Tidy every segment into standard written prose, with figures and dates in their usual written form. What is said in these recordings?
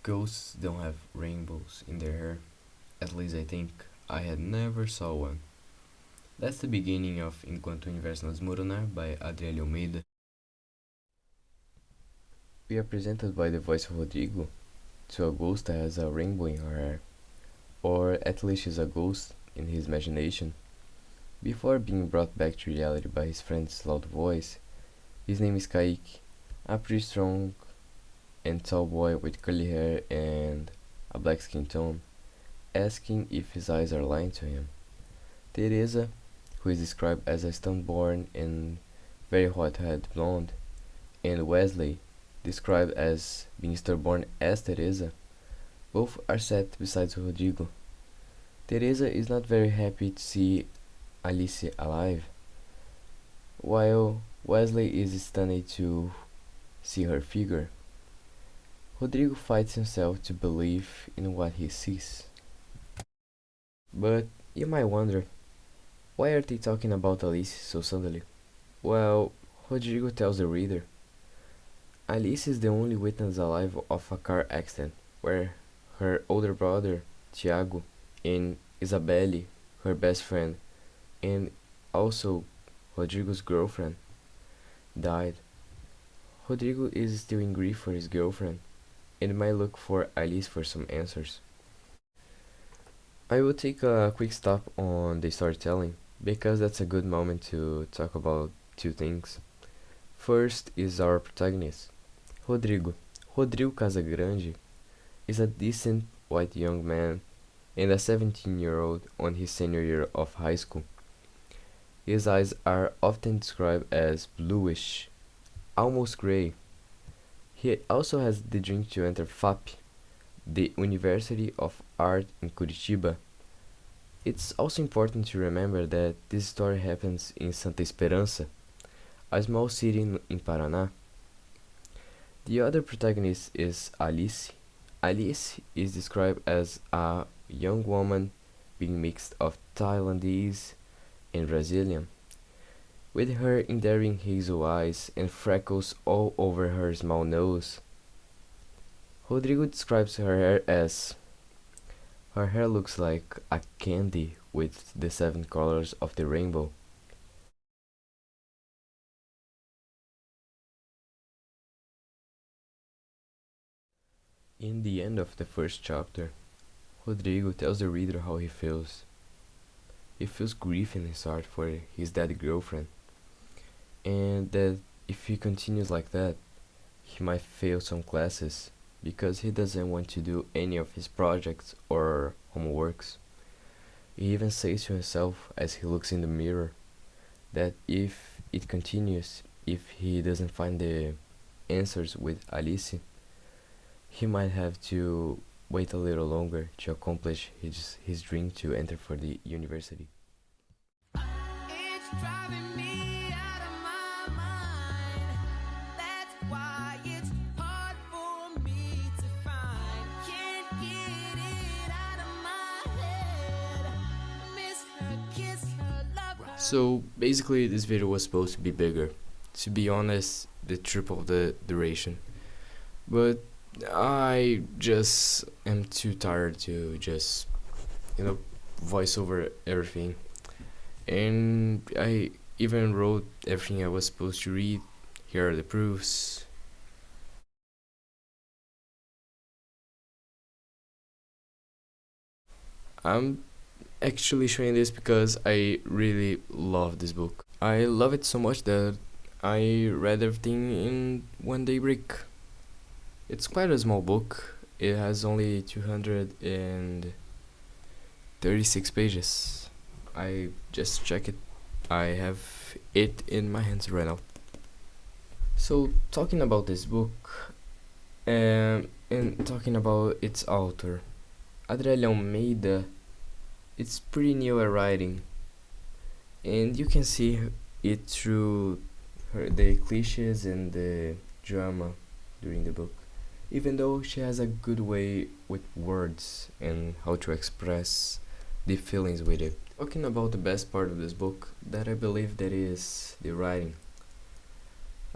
Ghosts don't have rainbows in their hair. At least I think. I had never saw one. That's the beginning of Enquanto Universo Desmoronar by Adriele Almeida. We are presented by the voice of Rodrigo to a ghost that has a rainbow in her hair, or at least is a ghost in his imagination. Before being brought back to reality by his friend's loud voice, his name is Kaique, a pretty strong and tall boy with curly hair and a black skin tone, asking if his eyes are lying to him. Teresa, who is described as a stone-born and very hot-headed blonde, and Wesley, described as being stubborn as Teresa, both are sat beside Rodrigo. Teresa is not very happy to see Alice alive, while Wesley is stunned to see her figure. Rodrigo fights himself to believe in what he sees. But you might wonder, why are they talking about Alice so suddenly? Well, Rodrigo tells the reader, Alice is the only witness alive of a car accident where her older brother, Tiago, and Isabelle, her best friend, and also Rodrigo's girlfriend, died. Rodrigo is still in grief for his girlfriend and might look for Alice for some answers. I will take a quick stop on the storytelling because that's a good moment to talk about two things. First is our protagonist, Rodrigo. Rodrigo Casagrande is a decent white young man and a 17-year-old on his senior year of high school. His eyes are often described as bluish, almost gray. He also has the dream to enter FAP, the University of Art in Curitiba. It's also important to remember that this story happens in Santa Esperança, a small city in Paraná. The other protagonist is Alice. Alice is described as a young woman being mixed of Thailandese and Brazilian, with her endearing hazel eyes and freckles all over her small nose. Rodrigo describes her hair as her hair looks like a candy with the seven colors of the rainbow. In the end of the first chapter, Rodrigo tells the reader how he feels. He feels grief in his heart for his dead girlfriend, and that if he continues like that, he might fail some classes because he doesn't want to do any of his projects or homeworks. He even says to himself as he looks in the mirror that if it continues, if he doesn't find the answers with Alice, he might have to wait a little longer to accomplish his dream to enter for the university. It's driving me out of my mind. That's why it's hard for me to find. Can't get it out of my head. Miss her, kiss her, love her. So basically this video was supposed to be bigger. To be honest, the triple the duration. But I just am too tired to just, voice over everything. And I even wrote everything I was supposed to read. Here are the proofs. I'm actually showing this because I really love this book. I love it so much that I read everything in one day break. It's quite a small book. It has only 236 pages. I just check it. I have it in my hands right now. So talking about this book, and talking about its author, Adriele Almeida, it's pretty new at writing, and you can see it through the cliches and the drama during the book. Even though she has a good way with words and how to express the feelings with it. Talking about the best part of this book, that I believe that is the writing.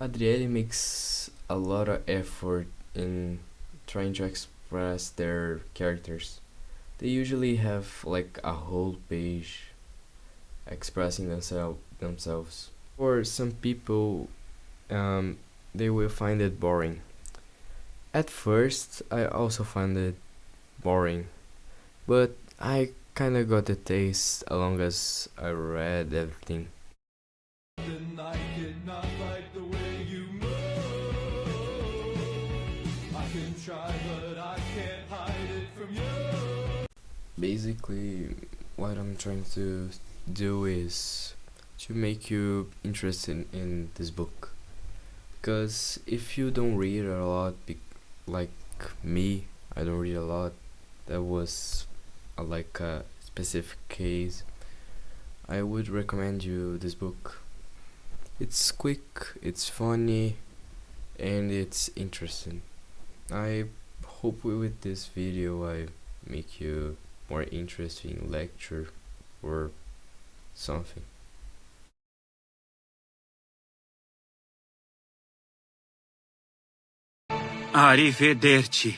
Adriele makes a lot of effort in trying to express their characters. They usually have like a whole page expressing themselves. For some people, they will find it boring. At first, I also found it boring, but I kinda got the taste along as I read everything. And I cannot like the way you move. I can try, but I can't hide it from you. Basically, what I'm trying to do is to make you interested in this book. Because if you don't read a lot, like me, I don't read a lot. That was like a specific case. I would recommend you this book. It's quick, it's funny, and it's interesting. I hope with this video I make you more interested in lecture or something. Arrivederci.